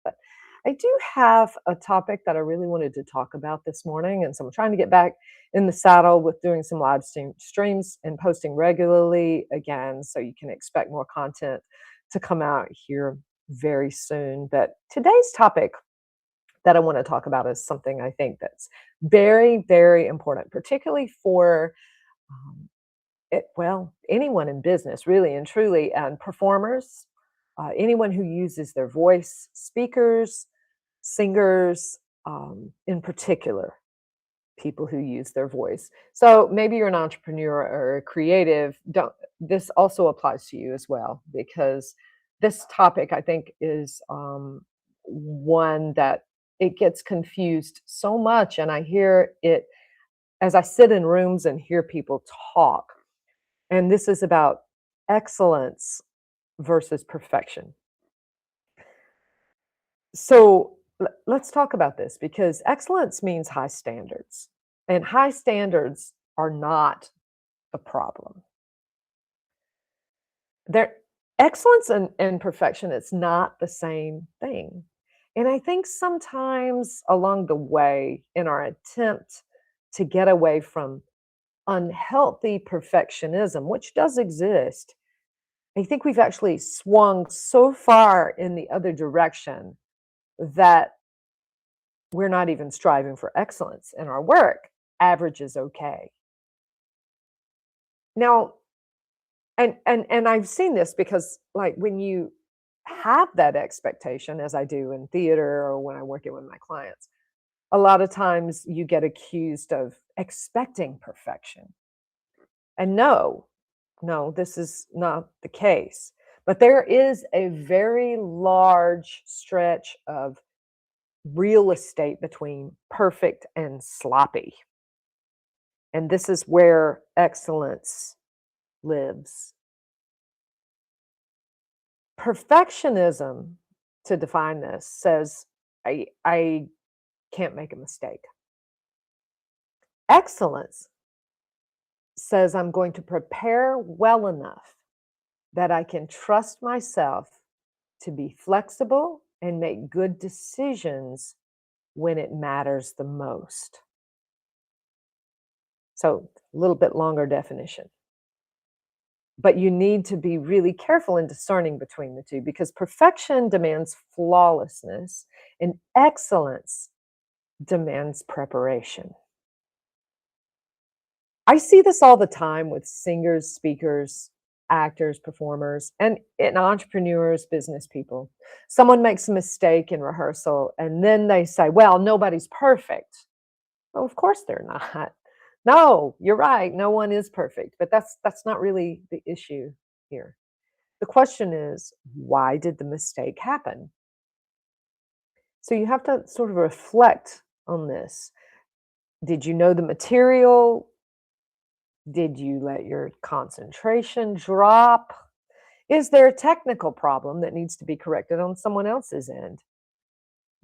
But I do have a topic that I really wanted to talk about this morning. And so I'm trying to get back in the saddle with doing some streams and posting regularly again. So you can expect more content to come out here very soon. But today's topic that I want to talk about is something I think that's very, very important, particularly for um, anyone in business, really and truly, and performers, anyone who uses their voice, speakers, singers, in particular, people who use their voice. So maybe you're an entrepreneur or a creative. Don't This also applies to you as well, because this topic I think is one that it gets confused so much, and I hear it as I sit in rooms and hear people talk. And this is about excellence versus perfection. So let's talk about this, because excellence means high standards, and high standards are not the problem. They're Excellence and perfection, it's not the same thing. And I think sometimes along the way, in our attempt to get away from unhealthy perfectionism, which does exist, I think we've actually swung so far in the other direction that we're not even striving for excellence in our work. Average is okay. Now, and I've seen this because, like, when you have that expectation, as I do in theater or when I'm working with my clients, a lot of times you get accused of expecting perfection. And no, no, this is not the case. But there is a very large stretch of real estate between perfect and sloppy. And this is where excellence lives. Perfectionism, to define this, says I can't make a mistake. Excellence says I'm going to prepare well enough that I can trust myself to be flexible and make good decisions when it matters the most. So, a little bit longer definition. But you need to be really careful in discerning between the two, because perfection demands flawlessness and excellence demands preparation. I see this all the time with singers, speakers, actors, performers, and entrepreneurs, business people. Someone makes a mistake in rehearsal and then they say, well, nobody's perfect. Well, of course they're not. No, you're right. No one is perfect, but that's not really the issue here. The question is, why did the mistake happen? So you have to sort of reflect on this. Did you know the material? Did you let your concentration drop? Is there a technical problem that needs to be corrected on someone else's end?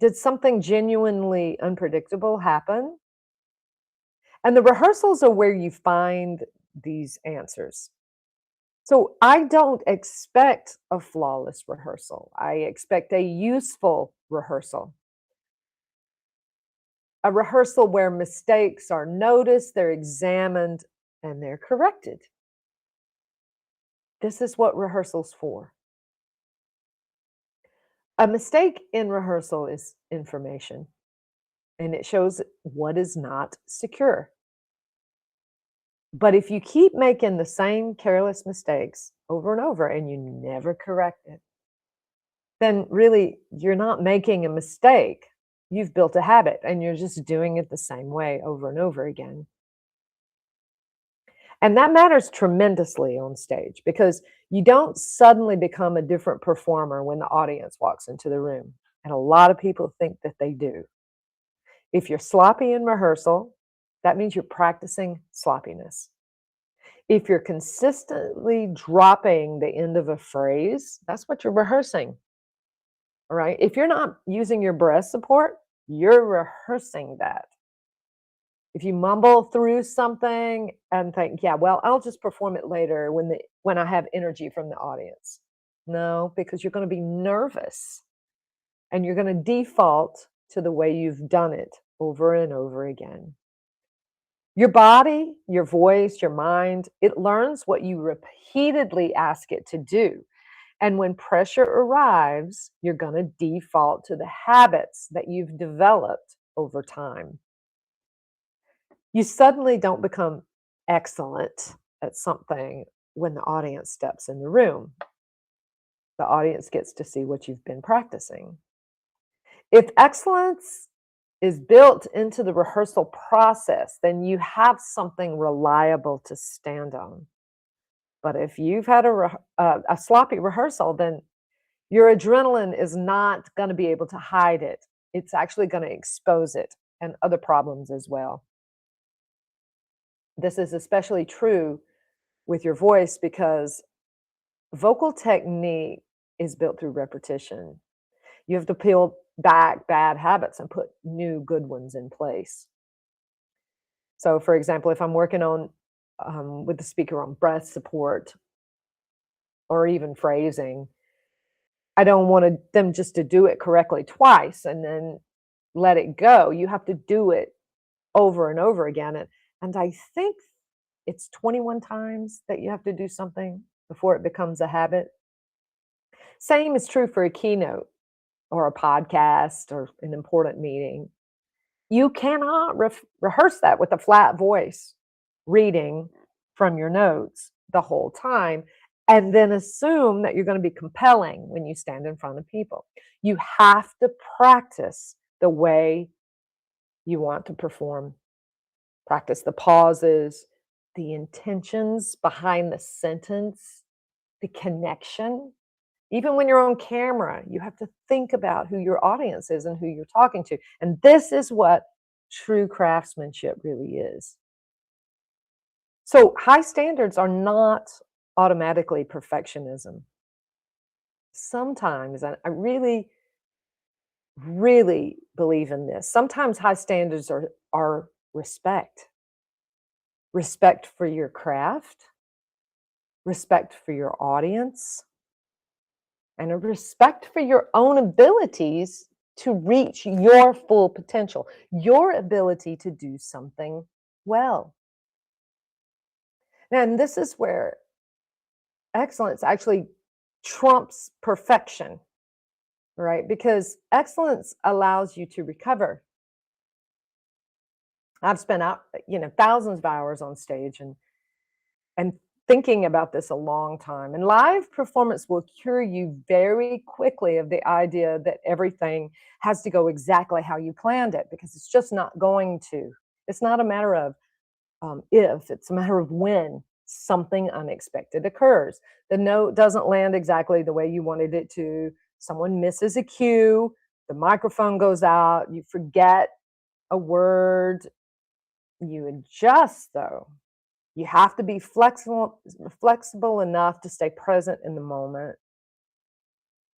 Did something genuinely unpredictable happen? And the rehearsals are where you find these answers. So I don't expect a flawless rehearsal. I expect a useful rehearsal. A rehearsal where mistakes are noticed, they're examined, and they're corrected. This is what rehearsal's for. A mistake in rehearsal is information, and it shows what is not secure. But if you keep making the same careless mistakes over and over and you never correct it, then really you're not making a mistake. You've built a habit and you're just doing it the same way over and over again. And that matters tremendously on stage, because you don't suddenly become a different performer when the audience walks into the room. And a lot of people think that they do. If you're sloppy in rehearsal, that means you're practicing sloppiness. If you're consistently dropping the end of a phrase, that's what you're rehearsing. All right. If you're not using your breath support, you're rehearsing that. If you mumble through something and think, yeah, well, I'll just perform it later when I have energy from the audience. No, because you're going to be nervous. and you're going to default to the way you've done it over and over again. Your body, your voice, your mind, it learns what you repeatedly ask it to do. And when pressure arrives, you're going to default to the habits that you've developed over time. You suddenly don't become excellent at something when the audience steps in the room. The audience gets to see what you've been practicing. If excellence is built into the rehearsal process, then you have something reliable to stand on. But if you've had a sloppy rehearsal, then your adrenaline is not going to be able to hide it. It's actually going to expose it and other problems as well. This is especially true with your voice because vocal technique is built through repetition. You have to peel back bad habits and put new good ones in place. So, for example, if I'm working on with the speaker on breath support or even phrasing, I don't want them just to do it correctly twice and then let it go. You have to do it over and over again. And I think it's 21 times that you have to do something before it becomes a habit. Same is true for a keynote or a podcast or an important meeting. You cannot rehearse that with a flat voice, reading from your notes the whole time, and then assume that you're going to be compelling when you stand in front of people. You have to practice the way you want to perform. Practice the pauses, the intentions behind the sentence, the connection. Even when you're on camera, you have to think about who your audience is and who you're talking to. And this is what true craftsmanship really is. So, high standards are not automatically perfectionism. Sometimes, and I really, really believe in this, sometimes high standards are respect. Respect for your craft, respect for your audience, and a respect for your own abilities to reach your full potential, your ability to do something well. And this is where excellence actually trumps perfection, right? Because excellence allows you to recover. I've spent thousands of hours on stage and thinking about this a long time. And live performance will cure you very quickly of the idea that everything has to go exactly how you planned it, because it's just not going to. It's not a matter of if, it's a matter of when something unexpected occurs. The note doesn't land exactly the way you wanted it to. Someone misses a cue, the microphone goes out, you forget a word, you adjust though. You have to be flexible enough to stay present in the moment.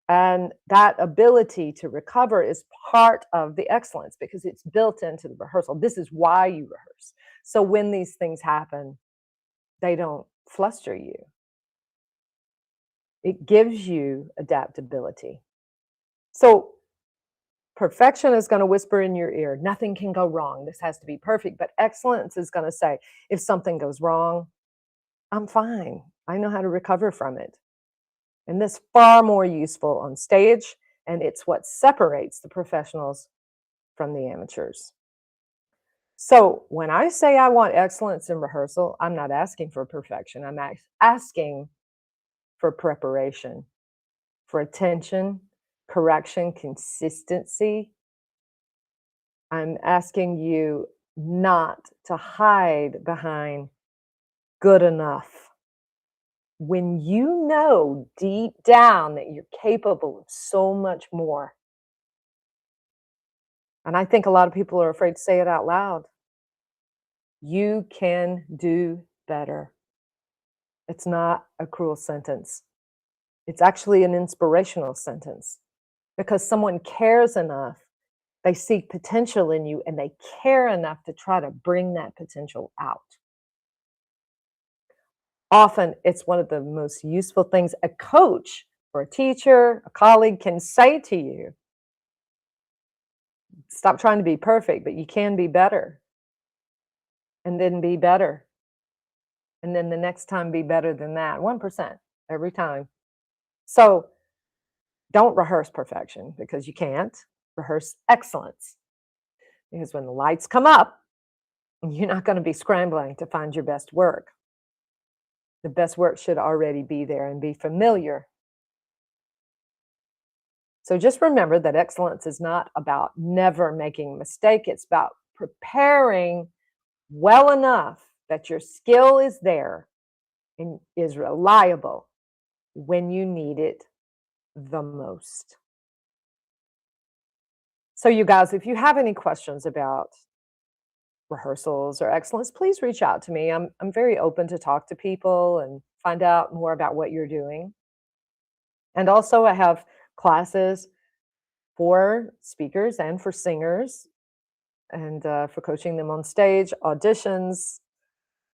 And that ability to recover is part of the excellence because it's built into the rehearsal. This is why you rehearse. So when these things happen, they don't fluster you. It gives you adaptability. So perfection is going to whisper in your ear, nothing can go wrong. This has to be perfect. But excellence is going to say, if something goes wrong, I'm fine. I know how to recover from it. And this far more useful on stage, and it's what separates the professionals from the amateurs. So when I say I want excellence in rehearsal, I'm not asking for perfection. I'm asking for preparation, for attention, correction, consistency. I'm asking you not to hide behind good enough. When you know deep down that you're capable of so much more, and I think a lot of people are afraid to say it out loud, you can do better. It's not a cruel sentence. It's actually an inspirational sentence because someone cares enough, they see potential in you, and they care enough to try to bring that potential out. Often, it's one of the most useful things a coach or a teacher, a colleague can say to you Stop trying to be perfect, but you can be better, and then be better, and then the next time be better than that, 1% every time. So don't rehearse perfection because you can't. Rehearse excellence because when the lights come up, you're not going to be scrambling to find your best work. The best work should already be there and be familiar. So just remember that excellence is not about never making a mistake. It's about preparing well enough that your skill is there and is reliable when you need it the most. So, you guys, if you have any questions about rehearsals or excellence, please reach out to me. I'm very open to talk to people and find out more about what you're doing. And also, I have classes for speakers and for singers and for coaching them on stage, auditions,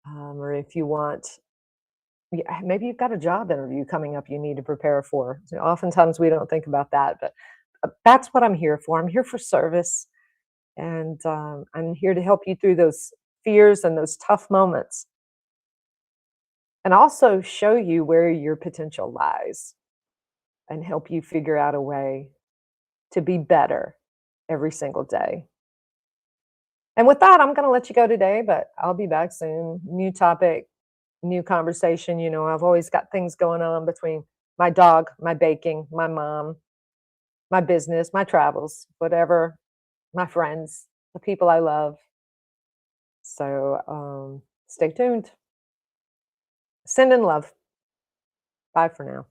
or if you want, yeah, maybe you've got a job interview coming up you need to prepare for. So oftentimes we don't think about that, but that's what I'm here for. I'm here for service, and I'm here to help you through those fears and those tough moments, and also show you where your potential lies and help you figure out a way to be better every single day. And with that, I'm going to let you go today, but I'll be back soon. New topic, new conversation. You know, I've always got things going on between my dog, my baking, my mom, my business, my travels, whatever, my friends, the people I love. So stay tuned. Send in love. Bye for now.